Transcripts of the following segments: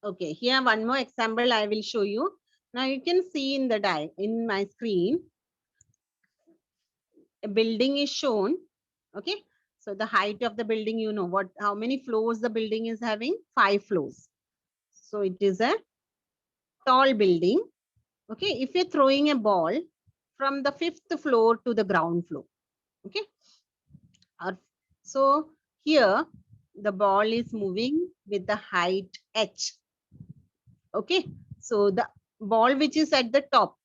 Okay, here one more example I will show you. Now you can see in the in my screen, a building is shown. Okay, so the height of the building, you know what, how many floors the building is having? 5 floors. So it is a tall building. Okay, if you're throwing a ball from the 5th floor to the ground floor, okay, or so here the ball is moving with the height h. Okay, so the ball which is at the top,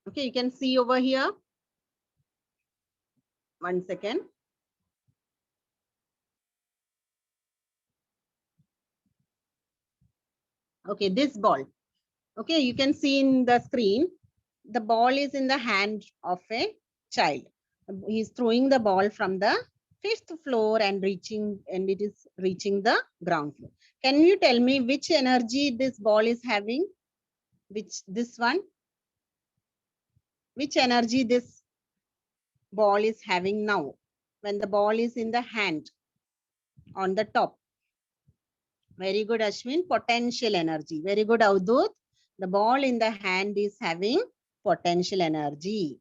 okay, you can see over here. One second. Okay, this ball. Okay, you can see in the screen, the ball is in the hand of a child. He's throwing the ball from the 5th floor and it is reaching the ground floor. Can you tell me which energy this ball is having? Which this one? Which energy this ball is having now? When the ball is in the hand on the top. Very good, Ashwin. Potential energy. Very good, Avdut. The ball in the hand is having potential energy.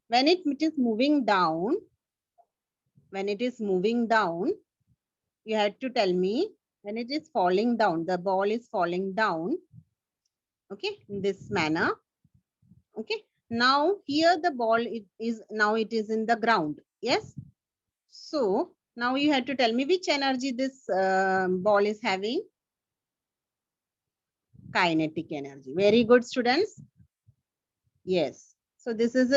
When it is moving down, you have to tell me when it is falling down, the ball is falling down, okay, in this manner. Okay, now here the ball it is in the ground. Yes. So now you have to tell me which energy this ball is having. Kinetic energy. Very good, students. Yes. So this is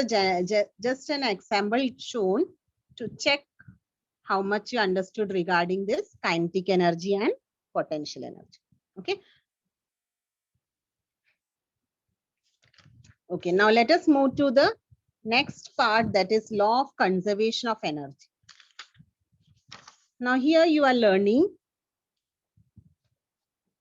just an example shown to check how much you understood regarding this kinetic energy and potential energy. Okay. Okay. Now let us move to the next part, that is law of conservation of energy. Now here you are learning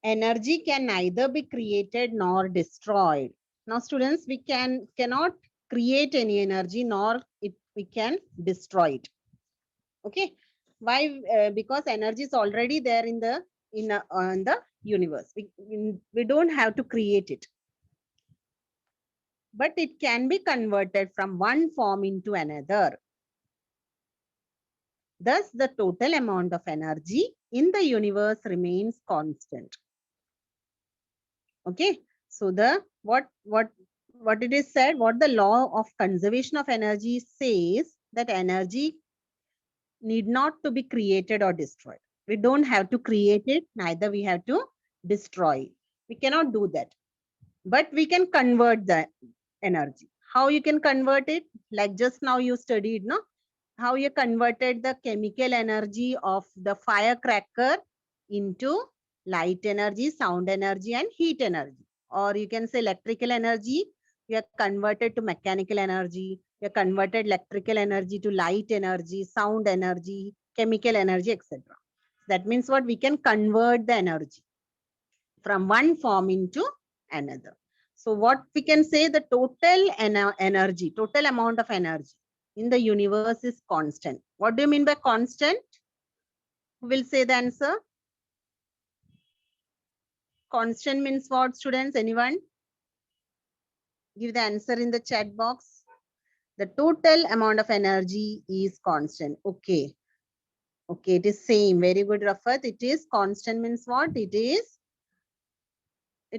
energy can neither be created nor destroyed. Now students, we cannot create any energy nor we can destroy it. Okay, why? Because energy is already there in the universe. We don't have to create it, but it can be converted from one form into another. Thus the total amount of energy in the universe remains constant. Okay, so the what it is said, what the law of conservation of energy says, that energy need not to be created or destroyed. We don't have to create it, neither we have to destroy. We cannot do that. But we can convert the energy. How you can convert it? Like just now you studied, no? How you converted the chemical energy of the firecracker into light energy, sound energy, and heat energy. Or you can say electrical energy, you are converted to mechanical energy, you converted electrical energy to light energy, sound energy, chemical energy, etc. That means what? We can convert the energy from one form into another. So what we can say, the total energy, total amount of energy in the universe is constant. What do you mean by constant? Who will say the answer? Constant means what, students? Anyone? Give the answer in the chat box. The total amount of energy is constant. Okay. Okay, it is same. Very good, Rafat. It is constant means what? It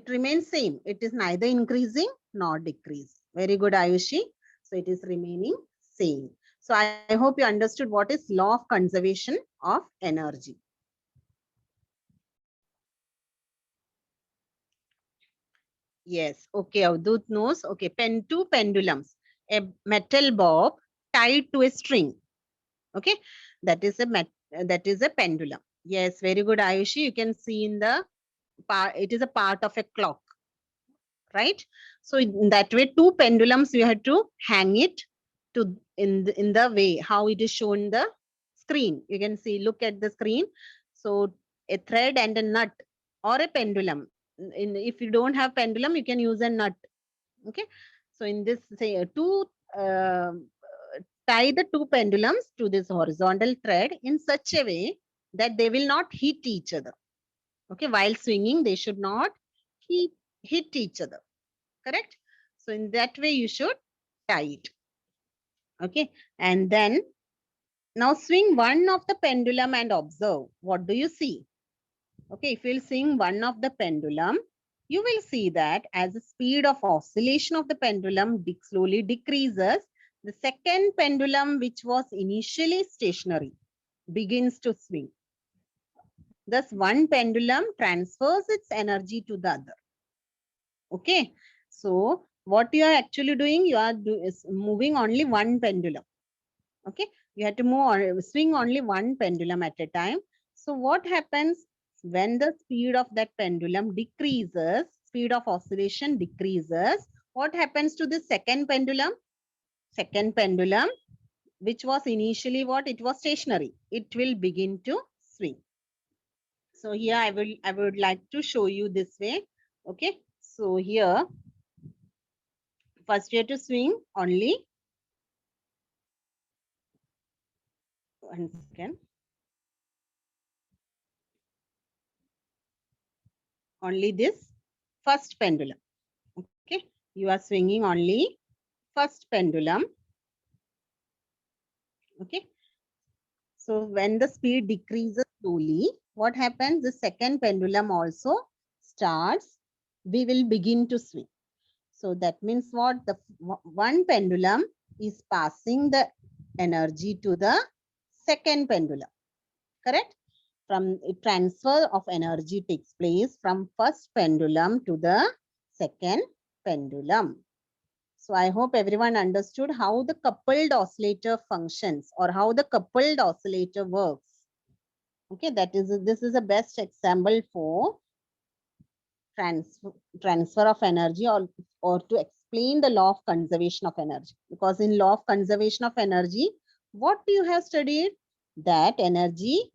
remains same. It is neither increasing nor decreasing. Very good, Ayushi. So it is remaining same. So I hope you understood what is law of conservation of energy. Yes. Okay, Avdut knows. Okay, two pendulums. A metal bob tied to a string. Okay, that is a pendulum. Yes, very good, Ayushi. You can see in the part, it is a part of a clock, right? So in that way, two pendulums, you have to hang it to in the way how it is shown in the screen. You can see, look at the screen. So a thread and a nut or a pendulum. If you don't have pendulum, you can use a nut. Okay. So in this, say tie the two pendulums to this horizontal thread in such a way that they will not hit each other. Okay. While swinging, they should not hit each other. Correct? So in that way, you should tie it. Okay. And then now swing one of the pendulum and observe. What do you see? Okay. If you'll swing one of the pendulum, you will see that as the speed of oscillation of the pendulum slowly decreases, the second pendulum, which was initially stationary, begins to swing. Thus, one pendulum transfers its energy to the other. Okay. So, what you are actually doing, you are moving only one pendulum. Okay. You have to swing only one pendulum at a time. So, what happens when the speed of that pendulum decreases, speed of oscillation decreases, what happens to the second pendulum? Second pendulum, which was initially what? It was stationary. It will begin to swing. So here I would like to show you this way. Okay. So here, first you have to swing only. One second. Only this first pendulum. Okay. You are swinging only first pendulum. Okay. So when the speed decreases slowly, what happens? The second pendulum also starts. We will begin to swing. So that means what? The one pendulum is passing the energy to the second pendulum. Correct? From transfer of energy takes place from first pendulum to the second pendulum. So I hope everyone understood how the coupled oscillator functions or how the coupled oscillator works. Okay, this is a best example for transfer of energy or to explain the law of conservation of energy. Because in law of conservation of energy, what you have studied? That energy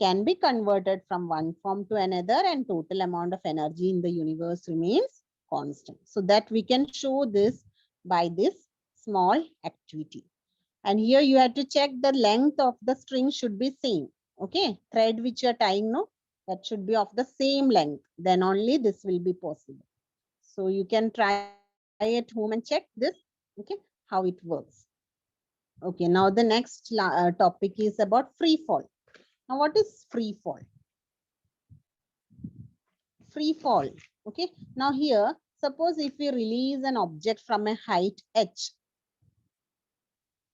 can be converted from one form to another and total amount of energy in the universe remains constant. So that we can show this by this small activity. And here you have to check the length of the string should be same. Okay, thread which you are tying, no, that should be of the same length. Then only this will be possible. So you can try at home and check this, okay, how it works. Okay, now the next topic is about free fall. Now, what is free fall? Free fall. Okay. Now here, suppose if we release an object from a height h.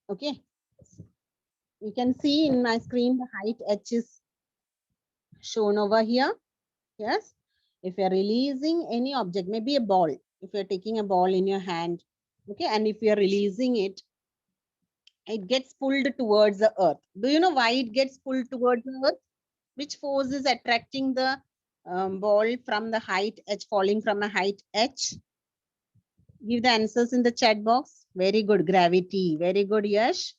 Okay. You can see in my screen the height h is shown over here. Yes. If you're releasing any object, maybe a ball. If you're taking a ball in your hand, okay, and if you're releasing it, it gets pulled towards the earth. Do you know why it gets pulled towards the earth? Which force is attracting the ball from the height h, falling from a height h? Give the answers in the chat box. Very good. Gravity. Very good, Yash.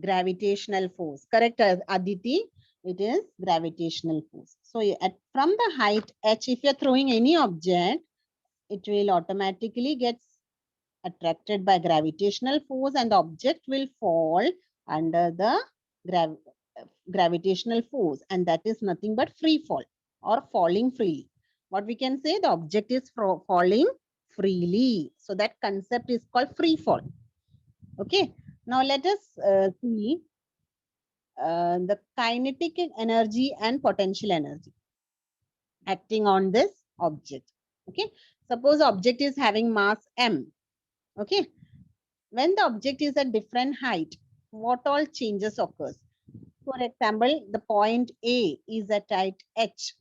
Gravitational force. Correct, Aditi. It is gravitational force. So from the height h, if you're throwing any object, it will automatically get attracted by gravitational force and the object will fall under the gravitational force, and that is nothing but free fall or falling freely. What we can say, the object is falling freely. So that concept is called free fall. Okay. Now let us see the kinetic energy and potential energy acting on this object. Okay. Suppose object is having mass m. Okay. When the object is at different height, what all changes occurs? For example, the point A is at height h.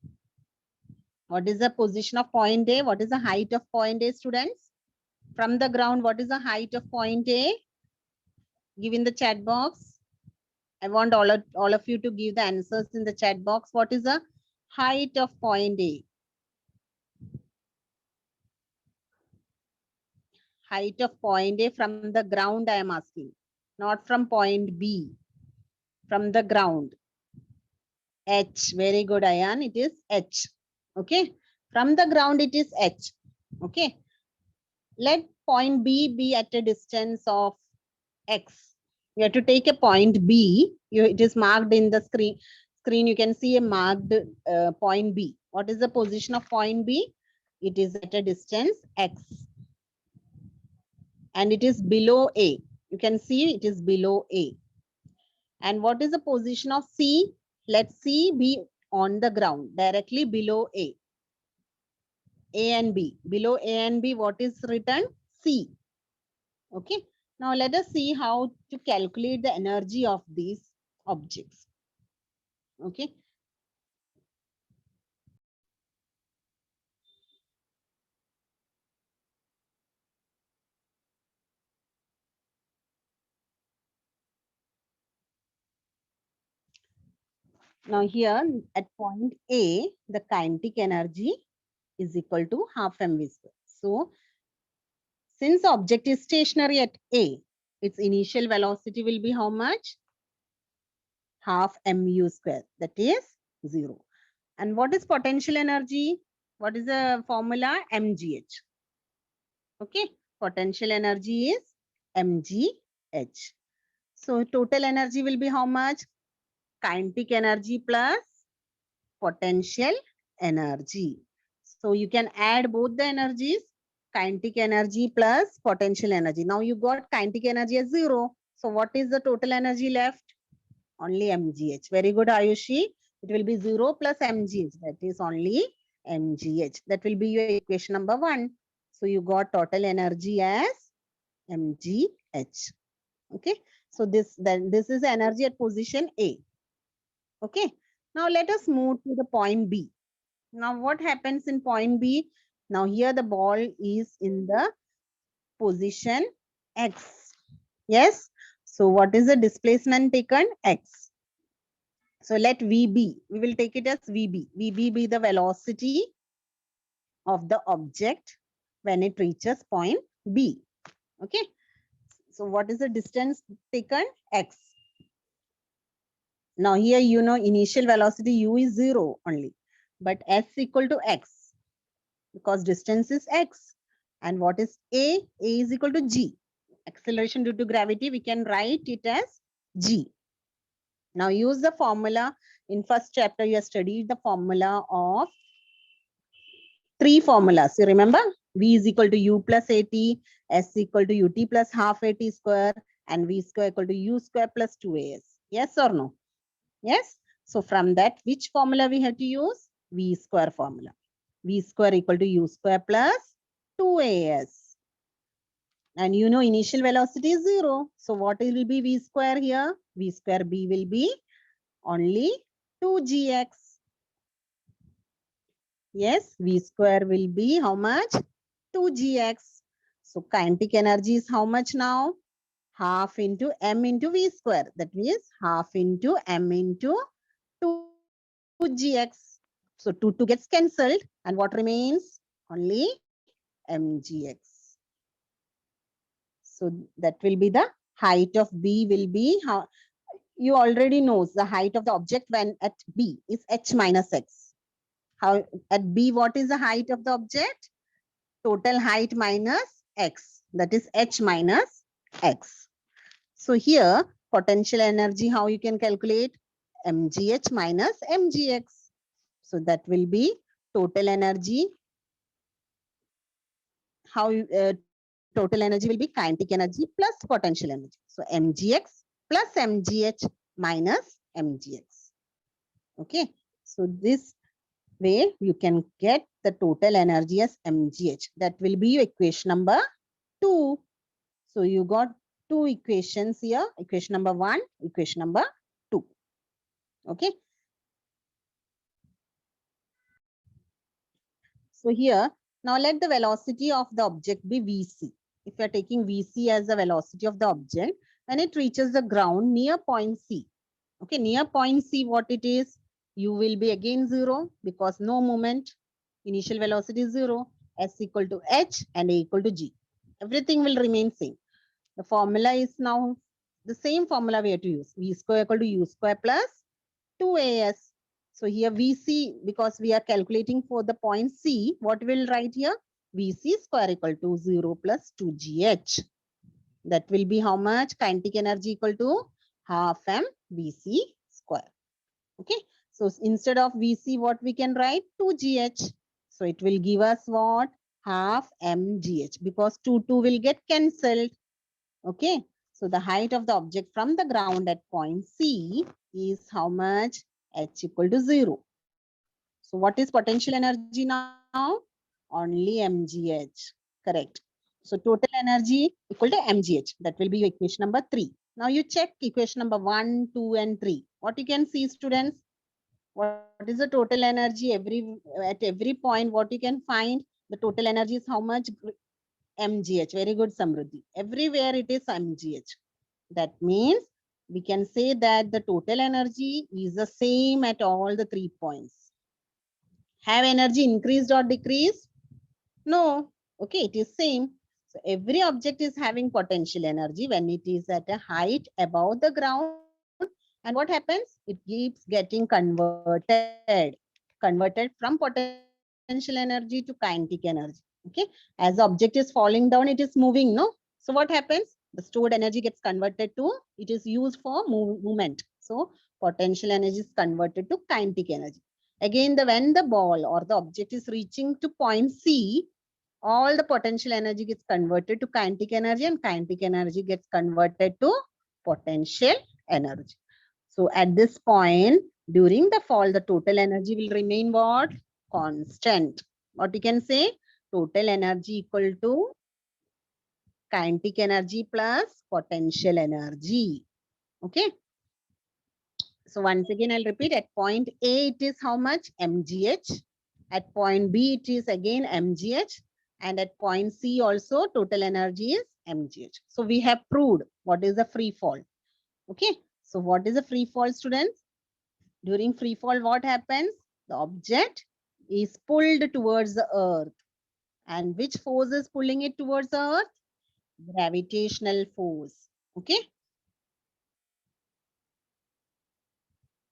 What is the position of point A? What is the height of point A, students? From the ground, what is the height of point A? Give in the chat box. I want all of you to give the answers in the chat box. What is the height of point A? Height of point A from the ground, I am asking. Not from point B. From the ground. H. Very good, Ayan. It is H. Okay. From the ground, it is H. Okay. Let point B be at a distance of X. You have to take a point B. It is marked in the screen. You can see a marked point B. What is the position of point B? It is at a distance x. And it is below A. You can see it is below A. And what is the position of C? Let C be on the ground, directly below A. A and B. Below A and B, what is written? C. Okay. Now let us see how to calculate the energy of these objects. Okay. Now here at point A, the kinetic energy is equal to half mv square. So since object is stationary at A, its initial velocity will be how much? Half mu square, that is 0. And what is potential energy? What is the formula? mgh. Okay, potential energy is mgh. So total energy will be how much? Kinetic energy plus potential energy. So you can add both the energies, kinetic energy plus potential energy. Now you got kinetic energy as 0. So what is the total energy left? Only mgh. Very good, Ayushi. It will be 0 plus mgh. That is only mgh. That will be your equation number 1. So you got total energy as mgh. Okay. So this is energy at position A. Okay. Now let us move to the point B. Now what happens in point B? Now here the ball is in the position X. Yes. So what is the displacement taken? X. So let VB, we will take it as VB. VB be the velocity of the object when it reaches point B. Okay. So what is the distance taken? X. Now here you know initial velocity U is 0 only, but S equal to X because distance is X. And what is A? A is equal to G. Acceleration due to gravity, we can write it as G. Now use the formula. In first chapter, you have studied the formula of 3 formulas. You remember? V is equal to U plus AT, S equal to UT plus half AT square, and V square equal to U square plus 2AS. Yes or no? Yes. So from that, which formula we have to use? V square formula. V square equal to U square plus 2AS. And you know initial velocity is 0. So what will be V square here? V square B will be only 2gx. Yes, V square will be how much? 2gx. So kinetic energy is how much now? Half into m into V square. That means half into m into 2gx. So 2 gets cancelled. And what remains? Only mgx. So that will be the height of B will be how you already knows the height of the object when at B is h minus x. How at B, what is the height of the object? Total height minus x. That is h minus x. So here potential energy, how you can calculate? mgh minus mgx. So that will be total energy. How total energy will be kinetic energy plus potential energy. So mgx plus mgh minus mgx. Okay. So this way you can get the total energy as mgh. That will be your equation number 2. So you got 2 equations here. Equation number 1, equation number 2. Okay. So here, now let the velocity of the object be vc. If you are taking vc as the velocity of the object, when it reaches the ground near point C. Okay, near point C, what it is? U will be again 0 because no moment. Initial velocity is 0. S equal to h and A equal to g. Everything will remain same. The formula is now the same formula we have to use. V square equal to U square plus 2AS. So here VC, because we are calculating for the point C, what we'll write here? VC square equal to 0 plus 2GH. That will be how much? Kinetic energy equal to half m VC square. Okay. So instead of VC, what we can write? 2GH. So it will give us what? Half mgh, because 2 will get cancelled. Okay. So the height of the object from the ground at point C is how much? H equal to 0. So what is potential energy now? Only mgh. Correct. So total energy equal to mgh. That will be equation number 3. Now you check equation number 1, 2, and 3. What you can see, students? What is the total energy at every point? What you can find? The total energy is how much? mgh. Very good, Samruddhi. Everywhere it is mgh. That means we can say that the total energy is the same at all the 3 points. Have energy increased or decreased? No. Okay, it is same. So every object is having potential energy when it is at a height above the ground. And what happens? It keeps getting converted from potential energy to kinetic energy. Okay. As the object is falling down, it is moving, no? So what happens? The stored energy gets converted to, it is used for movement. So potential energy is converted to kinetic energy. Again, when the ball or the object is reaching to point C, all the potential energy gets converted to kinetic energy, and kinetic energy gets converted to potential energy. So at this point, during the fall, the total energy will remain what? Constant. What you can say? Total energy equal to kinetic energy plus potential energy. Okay. So once again, I'll repeat, at point A, it is how much? mgh. At point B, it is again mgh. And at point C also, total energy is mgh. So we have proved what is the free fall. Okay. So what is the free fall, students? During free fall, what happens? The object is pulled towards the earth. And which force is pulling it towards the earth? Gravitational force. Okay.